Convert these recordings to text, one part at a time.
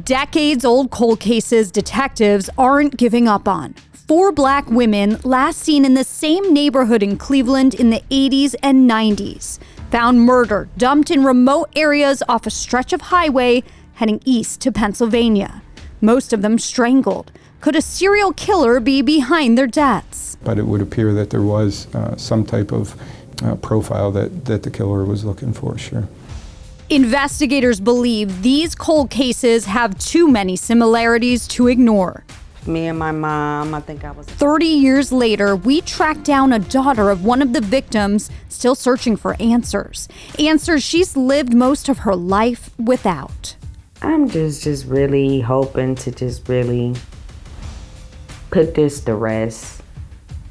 Decades-old cold cases detectives aren't giving up on. 4 black women last seen in the same neighborhood in Cleveland in the 80s and 90s. Found murdered, dumped in remote areas off a stretch of highway heading east to Pennsylvania. Most of them strangled. Could a serial killer be behind their deaths? But it would appear that there was some type of profile that the killer was looking for, sure. Investigators believe these cold cases have too many similarities to ignore. Me and my mom, I think I was... 30 years later, we tracked down a daughter of one of the victims, still searching for answers. Answers she's lived most of her life without. I'm just really hoping to just really put this to rest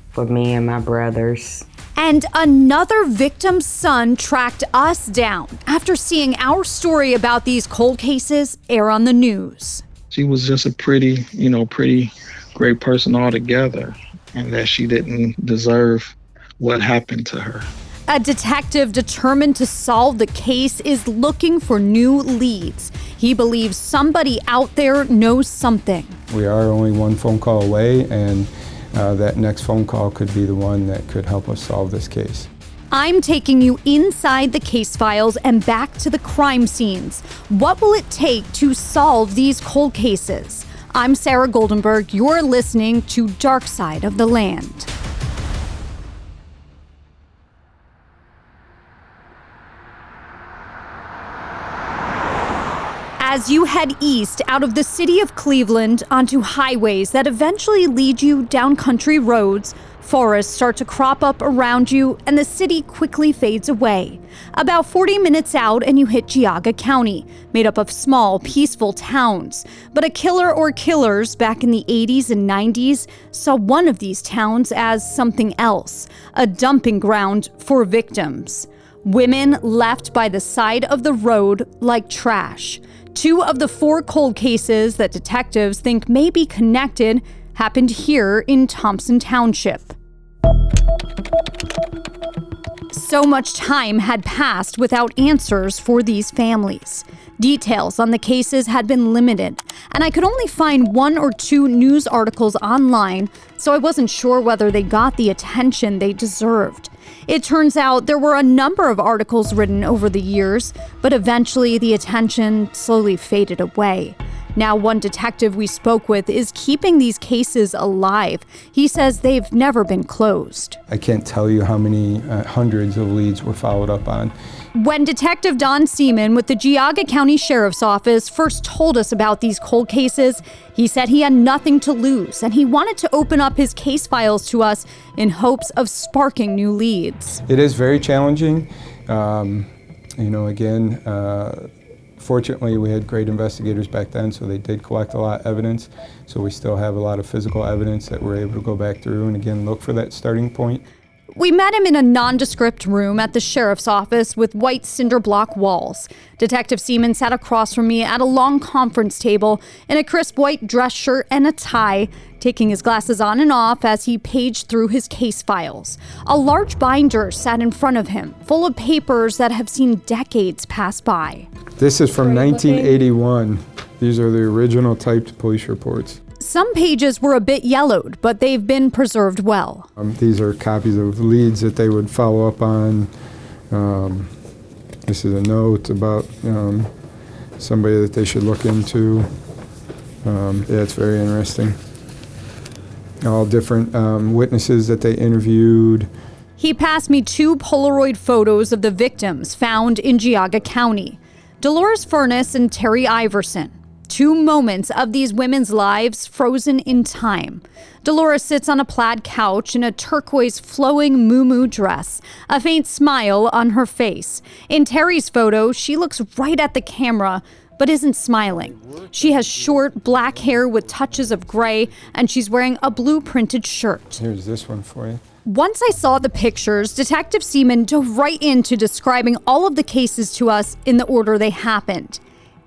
for me and my brothers. And another victim's son tracked us down after seeing our story about these cold cases air on the news. She was just a pretty great person altogether, and that she didn't deserve what happened to her. A detective determined to solve the case is looking for new leads. He believes somebody out there knows something. We are only one phone call away, and that next phone call could be the one that could help us solve this case. I'm taking you inside the case files and back to the crime scenes. What will it take to solve these cold cases? I'm Sara Goldenberg. You're listening to Dark Side of the Land. As you head east out of the city of Cleveland onto highways that eventually lead you down country roads, forests start to crop up around you and the city quickly fades away. About 40 minutes out and you hit Geauga County, made up of small, peaceful towns. But a killer or killers back in the 80s and 90s saw one of these towns as something else, a dumping ground for victims. Women left by the side of the road like trash. 2 of the 4 cold cases that detectives think may be connected happened here in Thompson Township. So much time had passed without answers for these families. Details on the cases had been limited, and I could only find 1 or 2 news articles online, so I wasn't sure whether they got the attention they deserved. It turns out there were a number of articles written over the years, but eventually the attention slowly faded away. Now, one detective we spoke with is keeping these cases alive. He says they've never been closed. I can't tell you how many hundreds of leads were followed up on. When Detective Don Seaman with the Geauga County Sheriff's Office first told us about these cold cases, he said he had nothing to lose and he wanted to open up his case files to us in hopes of sparking new leads. It is very challenging. Fortunately, we had great investigators back then, so they did collect a lot of evidence. So we still have a lot of physical evidence that we're able to go back through and again look for that starting point. We met him in a nondescript room at the sheriff's office with white cinder block walls. Detective Seaman sat across from me at a long conference table in a crisp white dress shirt and a tie, taking his glasses on and off as he paged through his case files. A large binder sat in front of him, full of papers that have seen decades pass by. This is from 1981. These are the original typed police reports. Some pages were a bit yellowed, but they've been preserved well. These are copies of leads that they would follow up on. This is a note about somebody that they should look into. It's very interesting. All different witnesses that they interviewed. He passed me 2 Polaroid photos of the victims found in Geauga County. Dolores Furness and Terry Iverson. 2 moments of these women's lives frozen in time. Dolores sits on a plaid couch in a turquoise flowing muumuu dress, a faint smile on her face. In Terry's photo, she looks right at the camera, but isn't smiling. She has short black hair with touches of gray, and she's wearing a blue printed shirt. Here's this one for you. Once I saw the pictures, Detective Seaman dove right into describing all of the cases to us in the order they happened.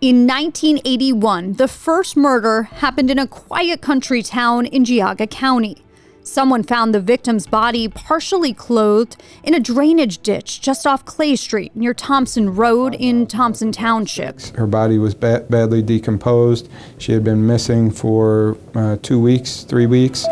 In 1981, the first murder happened in a quiet country town in Geauga County. Someone found the victim's body partially clothed in a drainage ditch just off Clay Street near Thompson Road in Thompson Township. Her body was badly decomposed. She had been missing for 2 weeks, 3 weeks.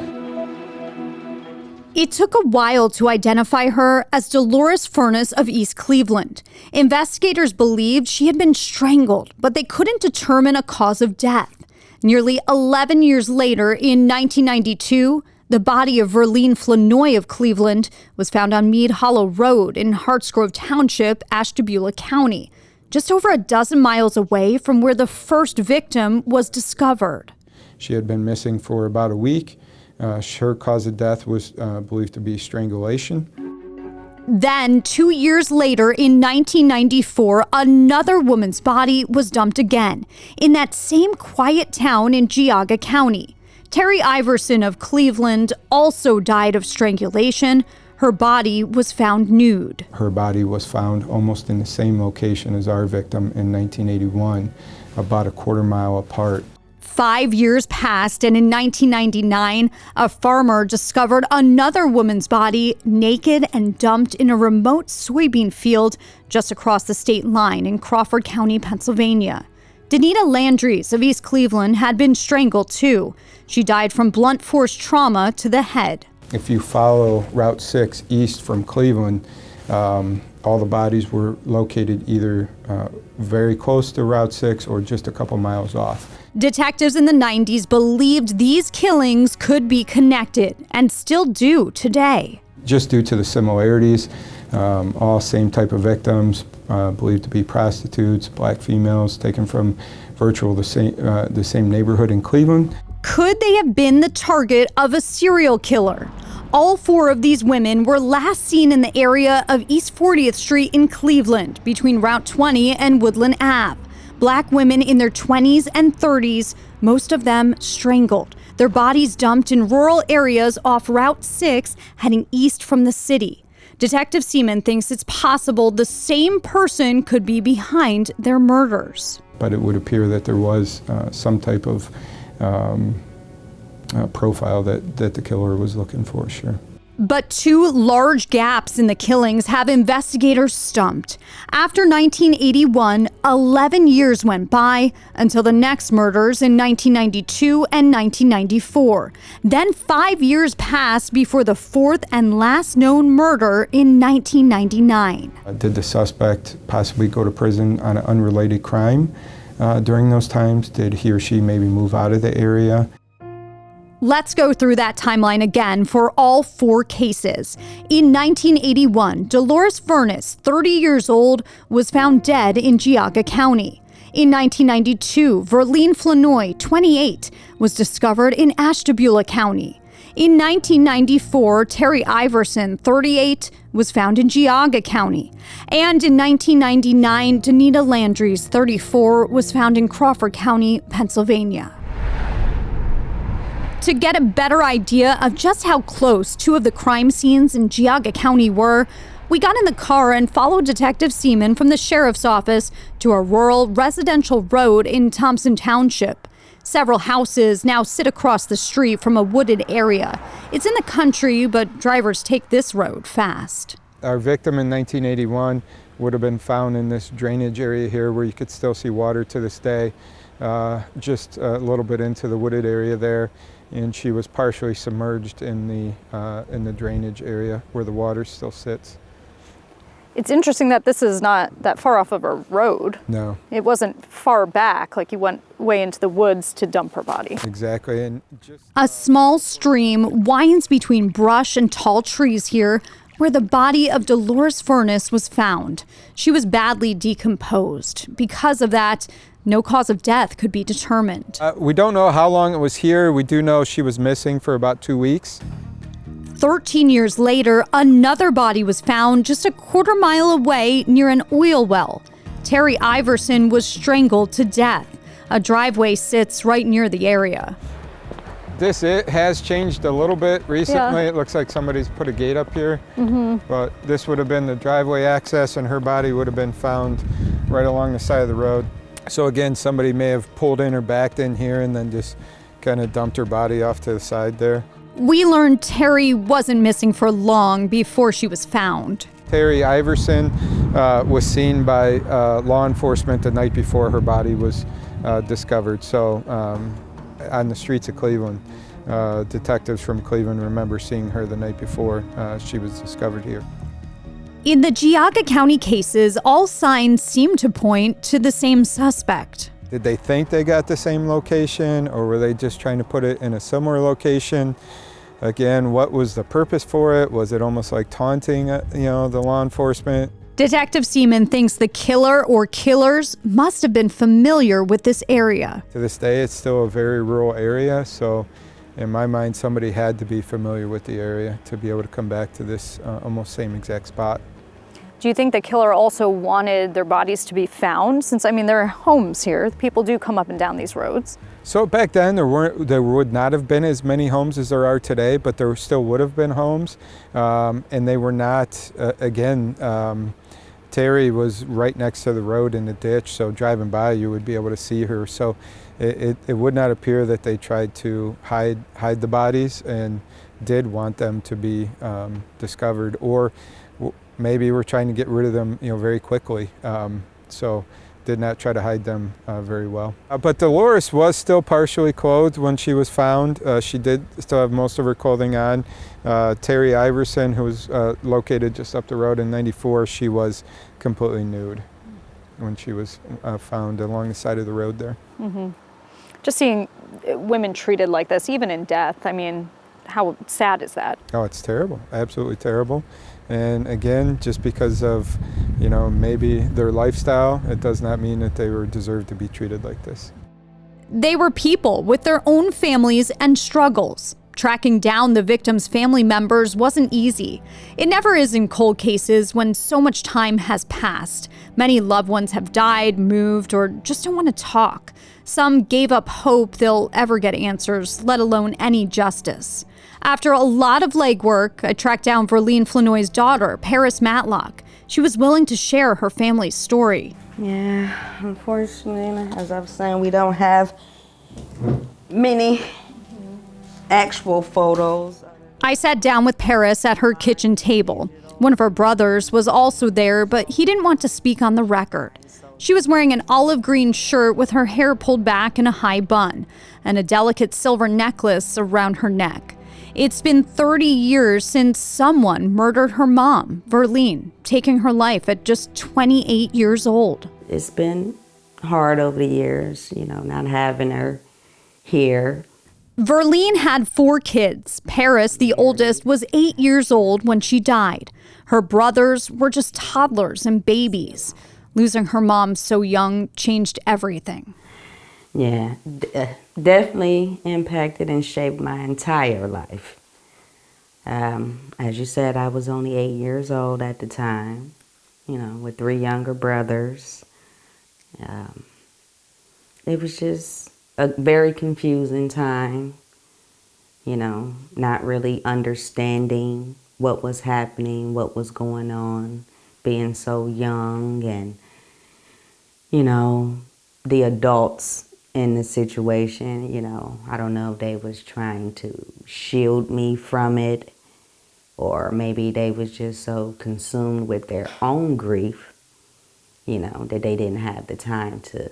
It took a while to identify her as Dolores Furness of East Cleveland. Investigators believed she had been strangled, but they couldn't determine a cause of death. Nearly 11 years later, in 1992, the body of Verlene Flanoy of Cleveland was found on Mead Hollow Road in Hartsgrove Township, Ashtabula County, just over a dozen miles away from where the first victim was discovered. She had been missing for about a week. Her cause of death was believed to be strangulation. Then, 2 years later, in 1994, another woman's body was dumped again in that same quiet town in Geauga County. Terry Iverson of Cleveland also died of strangulation. Her body was found nude. Her body was found almost in the same location as our victim in 1981, about a quarter-mile apart. 5 years passed, and in 1999, a farmer discovered another woman's body naked and dumped in a remote soybean field just across the state line in Crawford County, Pennsylvania. Danita Landries of East Cleveland had been strangled too. She died from blunt force trauma to the head. If you follow Route 6 east from Cleveland, all the bodies were located either very close to Route 6 or just a couple miles off. Detectives in the 90s believed these killings could be connected, and still do today. Just due to the similarities, all same type of victims, believed to be prostitutes, black females, taken from virtually the same neighborhood in Cleveland. Could they have been the target of a serial killer? All 4 of these women were last seen in the area of East 40th Street in Cleveland, between Route 20 and Woodland Ave. Black women in their 20s and 30s, most of them strangled. Their bodies dumped in rural areas off Route 6, heading east from the city. Detective Seaman thinks it's possible the same person could be behind their murders. But it would appear that there was some type of profile that the killer was looking for, sure. But 2 large gaps in the killings have investigators stumped. After 1981, 11 years went by until the next murders in 1992 and 1994. Then 5 years passed before the 4th and last known murder in 1999. Did the suspect possibly go to prison on an unrelated crime during those times? Did he or she maybe move out of the area? Let's go through that timeline again for all 4 cases. In 1981, Dolores Furness, 30 years old, was found dead in Geauga County. In 1992, Verlene Flanoy, 28, was discovered in Ashtabula County. In 1994, Terry Iverson, 38, was found in Geauga County. And in 1999, Danita Landries, 34, was found in Crawford County, Pennsylvania. To get a better idea of just how close 2 of the crime scenes in Geauga County were, we got in the car and followed Detective Seaman from the sheriff's office to a rural residential road in Thompson Township. Several houses now sit across the street from a wooded area. It's in the country, but drivers take this road fast. Our victim in 1981 would have been found in this drainage area here where you could still see water to this day, just a little bit into the wooded area there. And she was partially submerged in the drainage area where the water still sits. It's interesting that this is not that far off of a road. No. It wasn't far back, like you went way into the woods to dump her body. Exactly. And a small stream winds between brush and tall trees here where the body of Dolores Furness was found. She was badly decomposed. Because of that, no cause of death could be determined. We don't know how long it was here. We do know she was missing for about 2 weeks. 13 years later, another body was found just a quarter-mile away near an oil well. Terry Iverson was strangled to death. A driveway sits right near the area. It has changed a little bit recently. Yeah. It looks like somebody's put a gate up here. But this would have been the driveway access, and her body would have been found right along the side of the road. So again, somebody may have pulled in or backed in here and then just kind of dumped her body off to the side there. We learned Terry wasn't missing for long before she was found. Terry Iverson was seen by law enforcement the night before her body was discovered. So on the streets of Cleveland, detectives from Cleveland remember seeing her the night before she was discovered here. In the Geauga County cases, all signs seem to point to the same suspect. Did they think they got the same location, or were they just trying to put it in a similar location? Again, what was the purpose for it? Was it almost like taunting, the law enforcement? Detective Seaman thinks the killer or killers must have been familiar with this area. To this day, it's still a very rural area, so in my mind, somebody had to be familiar with the area to be able to come back to this almost same exact spot. Do you think the killer also wanted their bodies to be found? Since, there are homes here. People do come up and down these roads. So back then, there would not have been as many homes as there are today, but there still would have been homes. And they were not, Terry was right next to the road in the ditch, so driving by, you would be able to see her. So it would not appear that they tried to hide the bodies and did want them to be discovered, or maybe we're trying to get rid of them, very quickly. So did not try to hide them very well. But Dolores was still partially clothed when she was found. She did still have most of her clothing on. Terry Iverson, who was located just up the road in 94, she was completely nude when she was found along the side of the road there. Mm-hmm. Just seeing women treated like this, even in death, how sad is that? Oh, it's terrible, absolutely terrible. And again, just because of, maybe their lifestyle, it does not mean that they were deserved to be treated like this. They were people with their own families and struggles. Tracking down the victims' family members wasn't easy. It never is in cold cases when so much time has passed. Many loved ones have died, moved, or just don't want to talk. Some gave up hope they'll ever get answers, let alone any justice. After a lot of legwork, I tracked down Verlene Flanoy's daughter, Paris Matlock. She was willing to share her family's story. Yeah, unfortunately, as I was saying, we don't have many actual photos. I sat down with Paris at her kitchen table. One of her brothers was also there, but he didn't want to speak on the record. She was wearing an olive green shirt with her hair pulled back in a high bun and a delicate silver necklace around her neck. It's been 30 years since someone murdered her mom, Verlene, taking her life at just 28 years old. It's been hard over the years, not having her here. Verlene had 4 kids. Paris, the oldest, was 8 years old when she died. Her brothers were just toddlers and babies. Losing her mom so young changed everything. Yeah, definitely impacted and shaped my entire life. As you said, I was only 8 years old at the time, with 3 younger brothers. It was just a very confusing time, not really understanding what was happening, what was going on, being so young, and, the adults in the situation, I don't know if they was trying to shield me from it, or maybe they was just so consumed with their own grief, that they didn't have the time to,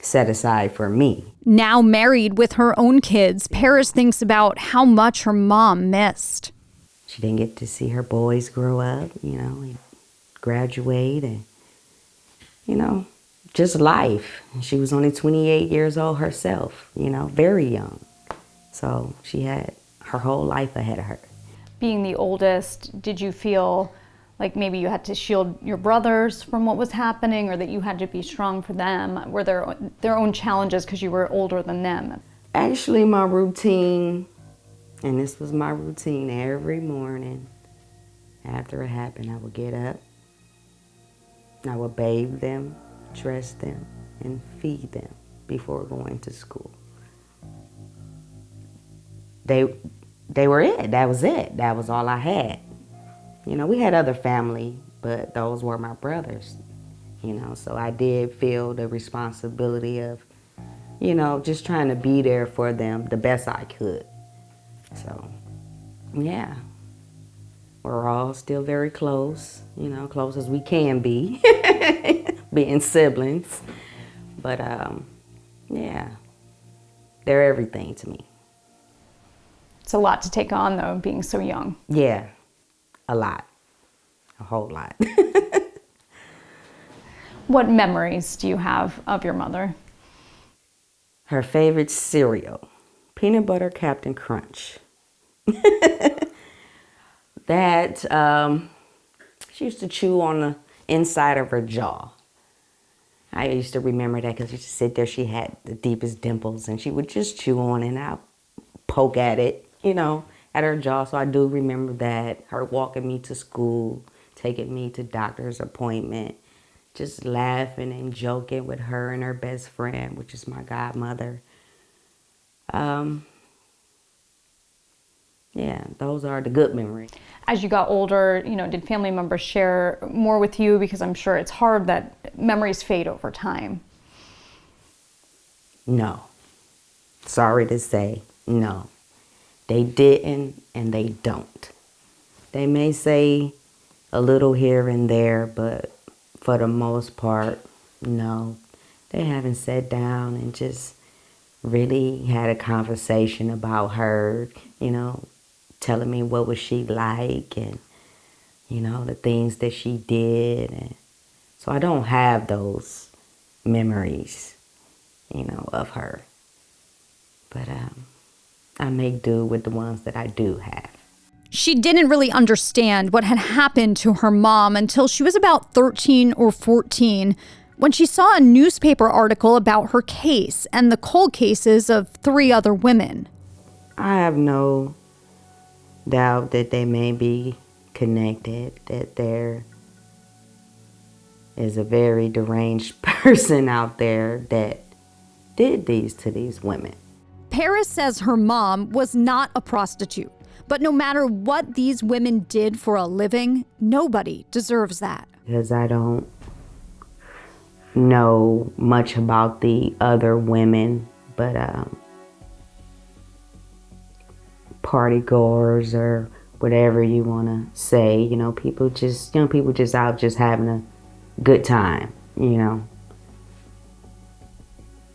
set aside for me. Now married with her own kids, Paris thinks about how much her mom missed. She didn't get to see her boys grow up, and graduate, and, just life. She was only 28 years old herself, very young. So she had her whole life ahead of her. Being the oldest, did you feel like maybe you had to shield your brothers from what was happening, or that you had to be strong for them? Were there their own challenges because you were older than them? Actually, my routine, and this was my routine every morning after it happened, I would get up, I would bathe them, dress them, and feed them before going to school. They were it. That was it. That was all I had. We had other family, but those were my brothers, so I did feel the responsibility of, just trying to be there for them the best I could, So, yeah. We're all still very close, close as we can be, being siblings. But, yeah, they're everything to me. It's a lot to take on, though, being so young. Yeah, a lot, a whole lot. What memories do you have of your mother? Her favorite cereal, peanut butter Captain Crunch. That, she used to chew on the inside of her jaw. I used to remember that because she used to sit there, she had the deepest dimples, and she would just chew on it, and I'd poke at it, at her jaw. So I do remember that, her walking me to school, taking me to doctor's appointment, just laughing and joking with her and her best friend, which is my godmother. Yeah, those are the good memories. As you got older, did family members share more with you? Because I'm sure it's hard that memories fade over time. No. Sorry to say, no. They didn't and they don't. They may say a little here and there, but for the most part, no. They haven't sat down and just really had a conversation about her, telling me what was she like and, the things that she did. And so I don't have those memories, of her. But I make do with the ones that I do have. She didn't really understand what had happened to her mom until she was about 13 or 14, when she saw a newspaper article about her case and the cold cases of 3 other women. I have no doubt that they may be connected, that there is a very deranged person out there that did these to these women. Paris says her mom was not a prostitute, but no matter what these women did for a living, nobody deserves that. Because I don't know much about the other women, but party goers or whatever you want to say, people just out just having a good time,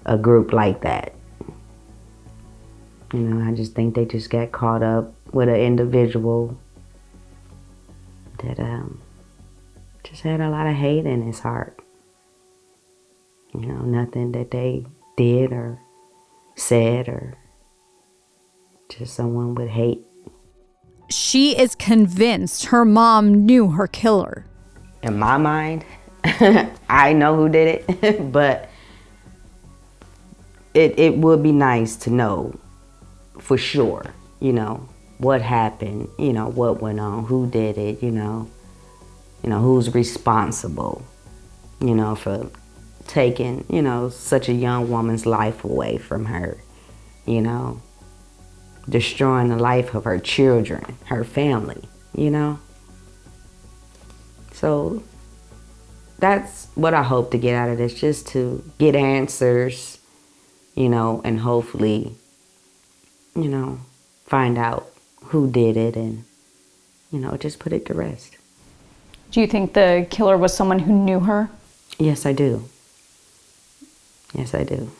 a group like that. I just think they just got caught up with an individual that just had a lot of hate in his heart. Nothing that they did or said, or just someone with hate. She is convinced her mom knew her killer. In my mind, I know who did it, but it would be nice to know for sure, what happened, what went on, who did it, who's responsible, for taking, such a young woman's life away from her, destroying the life of her children, her family, So that's what I hope to get out of this, just to get answers, and hopefully, find out who did it and, just put it to rest. Do you think the killer was someone who knew her? Yes, I do. Yes, I do.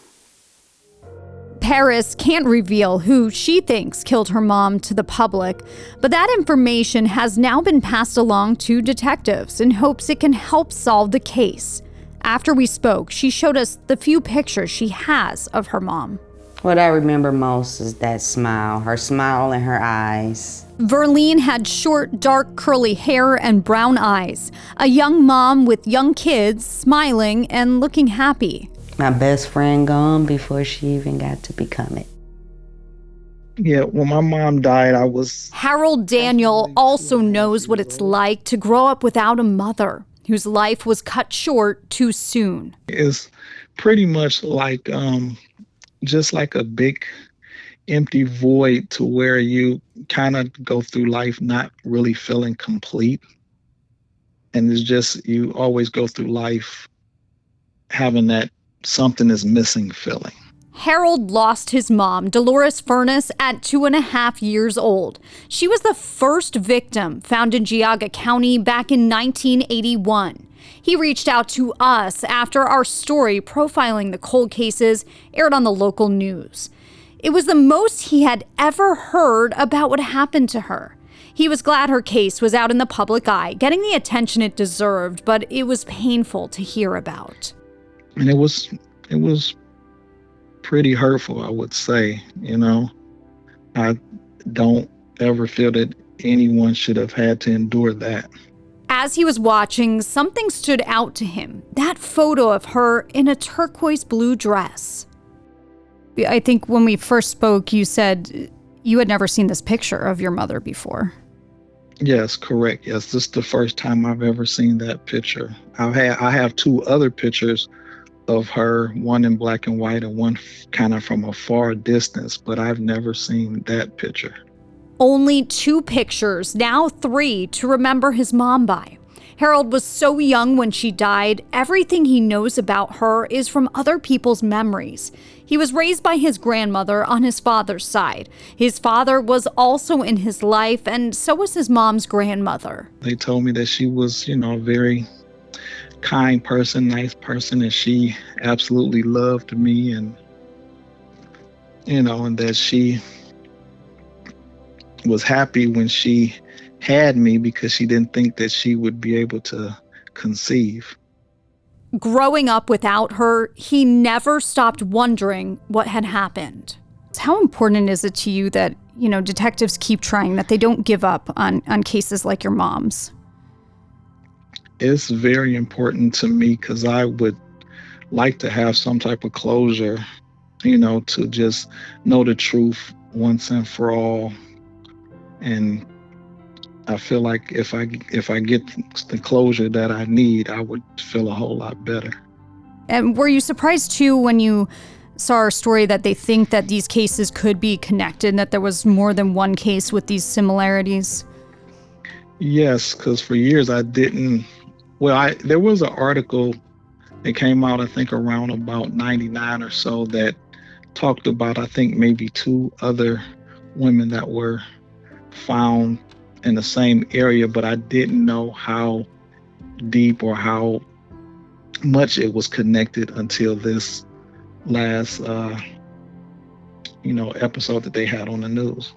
Paris can't reveal who she thinks killed her mom to the public, but that information has now been passed along to detectives in hopes it can help solve the case. After we spoke, she showed us the few pictures she has of her mom. What I remember most is that smile, her smile in her eyes. Verlene had short, dark, curly hair and brown eyes. A young mom with young kids, smiling and looking happy. My best friend gone before she even got to become it. Yeah, when my mom died, I was... Harold Daniel also knows what it's like to grow up without a mother, whose life was cut short too soon. It's pretty much like, just like a big empty void to where you kind of go through life not really feeling complete. And it's just, you always go through life having that something is missing feeling. Harold lost his mom, Dolores Furness, at 2.5 years old. She was the first victim found in Geauga County back in 1981. He reached out to us after our story profiling the cold cases aired on the local news. It was the most he had ever heard about what happened to her. He was glad her case was out in the public eye, getting the attention it deserved, but it was painful to hear about. And it was pretty hurtful, I would say. I don't ever feel that anyone should have had to endure that. As he was watching, something stood out to him. That photo of her in a turquoise blue dress. I think when we first spoke, you said you had never seen this picture of your mother before. Yes, correct. Yes, this is the first time I've ever seen that picture. I have two other pictures of her, one in black and white and one kind of from a far distance, but I've never seen that picture. Only 2 pictures, now 3, to remember his mom by. Harold was so young when she died, everything he knows about her is from other people's memories. He was raised by his grandmother on his father's side. His father was also in his life, and so was his mom's grandmother. They told me that she was, a very kind person, nice person, and she absolutely loved me, and that she was happy when she had me because she didn't think that she would be able to conceive. Growing up without her, he never stopped wondering what had happened. How important is it to you that, detectives keep trying, that they don't give up on cases like your mom's? It's very important to me because I would like to have some type of closure, to just know the truth once and for all. And I feel like if I get the closure that I need, I would feel a whole lot better. And were you surprised too when you saw our story that they think that these cases could be connected and that there was more than one case with these similarities? Yes, because for years I didn't. There was an article that came out, I think around about 99 or so, that talked about, I think maybe 2 other women that were found in the same area, but I didn't know how deep or how much it was connected until this last episode that they had on the news.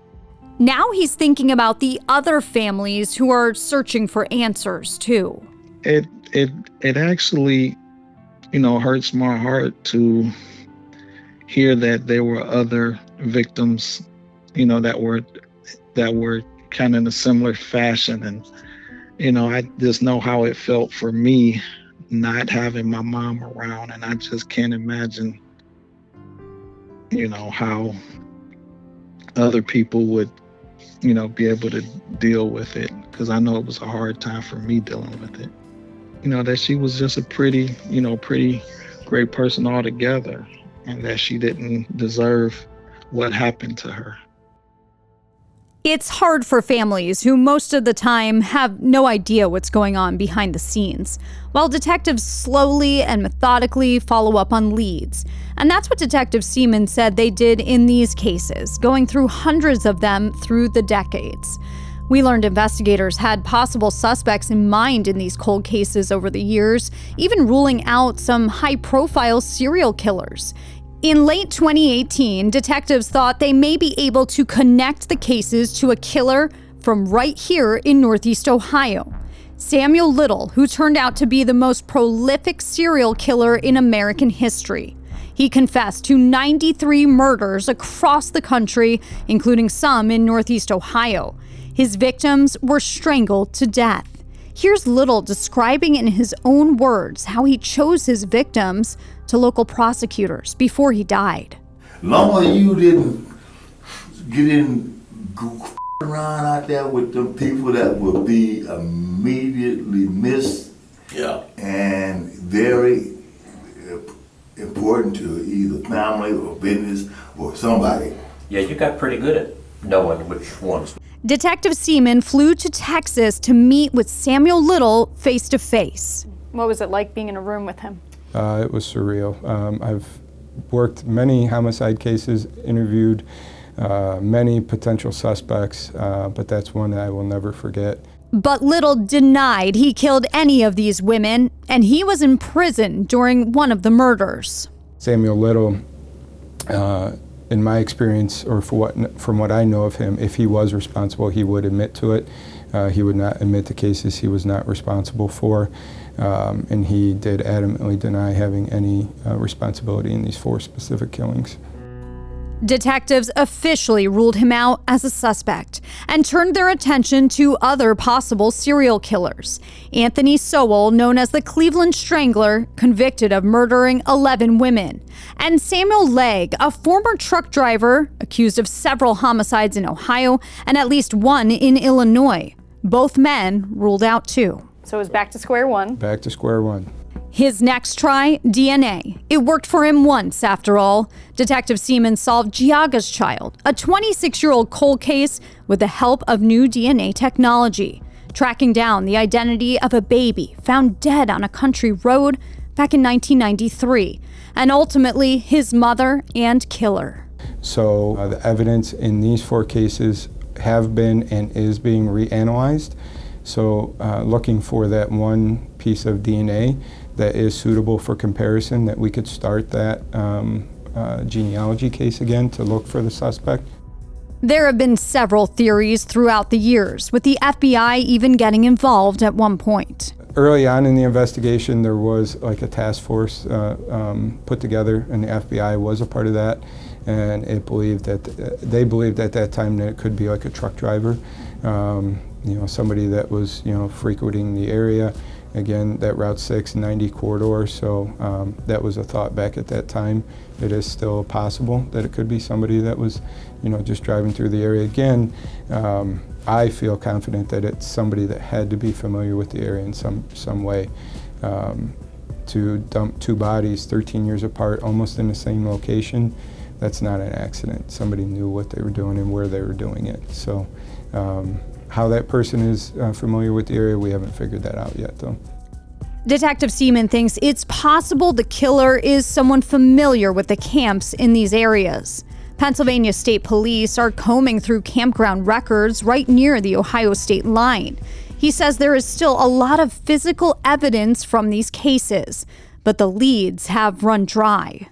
Now he's thinking about the other families who are searching for answers too. It actually hurts my heart to hear that there were other victims that were kind of in a similar fashion. And, I just know how it felt for me not having my mom around. And I just can't imagine, how other people would, be able to deal with it. Because I know it was a hard time for me dealing with it. That she was just a pretty great person altogether. And that she didn't deserve what happened to her. It's hard for families who most of the time have no idea what's going on behind the scenes, while detectives slowly and methodically follow up on leads. And that's what Detective Seaman said they did in these cases, going through hundreds of them through the decades. We learned investigators had possible suspects in mind in these cold cases over the years, even ruling out some high-profile serial killers. In late 2018, detectives thought they may be able to connect the cases to a killer from right here in Northeast Ohio. Samuel Little, who turned out to be the most prolific serial killer in American history. He confessed to 93 murders across the country, including some in Northeast Ohio. His victims were strangled to death. Here's Little describing in his own words how he chose his victims to local prosecutors before he died. Long as you didn't get in around out there with the people that would be immediately missed, and very important to either family or business or somebody. Yeah, you got pretty good at knowing which ones. Detective Seaman flew to Texas to meet with Samuel Little face to face. What was it like being in a room with him? It was surreal. worked many homicide cases, interviewed many potential suspects, but that's one that I will never forget. But Little denied he killed any of these women, and he was in prison during one of the murders. Samuel Little, in my experience, or from what I know of him, if he was responsible, he would admit to it. He would not admit to cases he was not responsible for, and he did adamantly deny having any responsibility in these 4 specific killings. Detectives officially ruled him out as a suspect and turned their attention to other possible serial killers. Anthony Sowell, known as the Cleveland Strangler, convicted of murdering 11 women. And Samuel Legg, a former truck driver, accused of several homicides in Ohio and at least one in Illinois. Both men ruled out too. So it was back to square one. Back to square one. His next try, DNA. It worked for him once, after all. Detective Seaman solved Giaga's Child, a 26-year-old cold case with the help of new DNA technology, tracking down the identity of a baby found dead on a country road back in 1993, and ultimately his mother and killer. So the evidence in these 4 cases have been and is being reanalyzed. So looking for that one piece of DNA that is suitable for comparison, that we could start that genealogy case again to look for the suspect. There have been several theories throughout the years, with the FBI even getting involved at one point. Early on in the investigation, there was like a task force put together, and the FBI was a part of that. And they believed at that time that it could be like a truck driver, somebody that was frequenting the area. Again, that Route 690 corridor. So that was a thought back at that time. It is still possible that it could be somebody that was, just driving through the area. Again, I feel confident that it's somebody that had to be familiar with the area in some way. To dump 2 bodies 13 years apart, almost in the same location, that's not an accident. Somebody knew what they were doing and where they were doing it. So how that person is familiar with the area, we haven't figured that out yet, though. Detective Seaman thinks it's possible the killer is someone familiar with the camps in these areas. Pennsylvania State Police are combing through campground records right near the Ohio state line. He says there is still a lot of physical evidence from these cases, but the leads have run dry.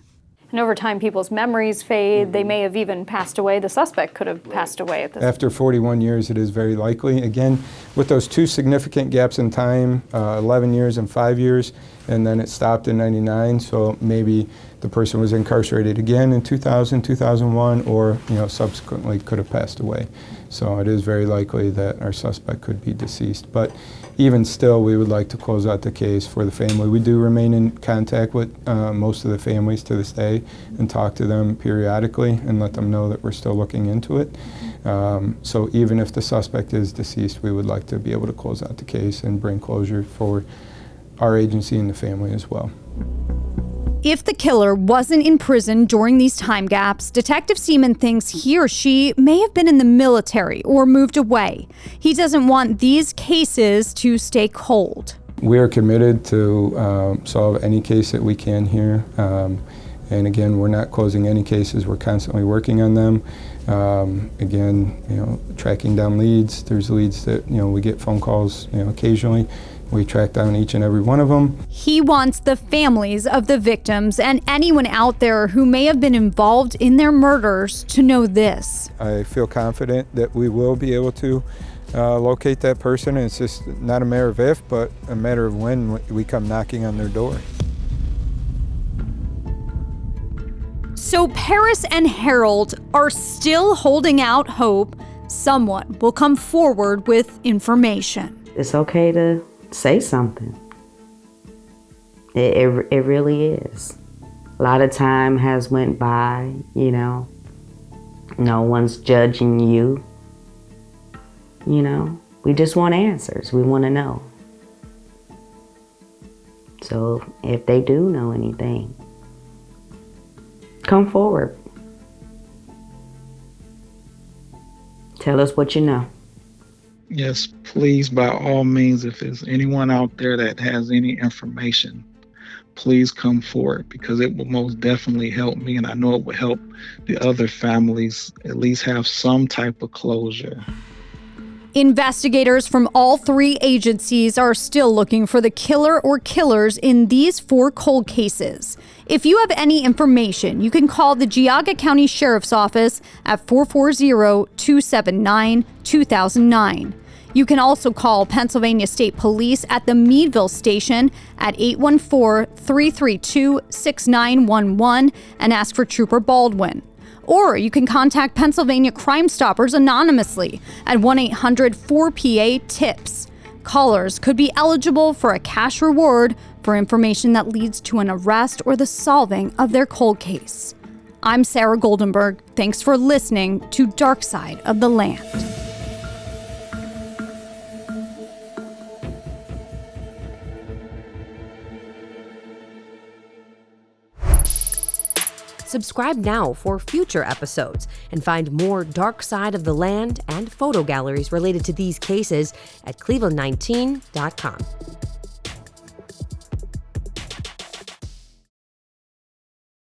And over time, people's memories fade. They may have even passed away. The suspect could have passed away at this point. After 41 years, it is very likely. Again, with those 2 significant gaps in time, 11 years and 5 years, and then it stopped in 99, so maybe the person was incarcerated again in 2000, 2001, or subsequently could have passed away. So it is very likely that our suspect could be deceased. But even still, we would like to close out the case for the family. We do remain in contact with most of the families to this day and talk to them periodically and let them know that we're still looking into it. So even if the suspect is deceased, we would like to be able to close out the case and bring closure for our agency and the family as well. If the killer wasn't in prison during these time gaps, Detective Seaman thinks he or she may have been in the military or moved away. He doesn't want these cases to stay cold. We are committed to solve any case that we can here. And again, we're not closing any cases. We're constantly working on them. Again, tracking down leads. There's leads that, we get phone calls, occasionally. We track down each and every one of them. He wants the families of the victims and anyone out there who may have been involved in their murders to know this. I feel confident that we will be able to locate that person. And it's just not a matter of if, but a matter of when we come knocking on their door. So Paris and Harold are still holding out hope someone will come forward with information. It's okay to say something. It really is. A lot of time has went by, no one's judging you. We just want answers. We want to know. So if they do know anything, come forward. Tell us what you know. Yes, please, by all means, if there's anyone out there that has any information, please come forward, because it will most definitely help me, and I know it will help the other families at least have some type of closure. Investigators from all 3 agencies are still looking for the killer or killers in these 4 cold cases. If you have any information, you can call the Geauga County Sheriff's Office at 440-279-2009. You can also call Pennsylvania State Police at the Meadville Station at 814-332-6911 and ask for Trooper Baldwin. Or you can contact Pennsylvania Crime Stoppers anonymously at 1-800-4PA-TIPS. Callers could be eligible for a cash reward for information that leads to an arrest or the solving of their cold case. I'm Sara Goldenberg. Thanks for listening to Dark Side of the Land. Subscribe now for future episodes and find more Dark Side of the Land and photo galleries related to these cases at cleveland19.com.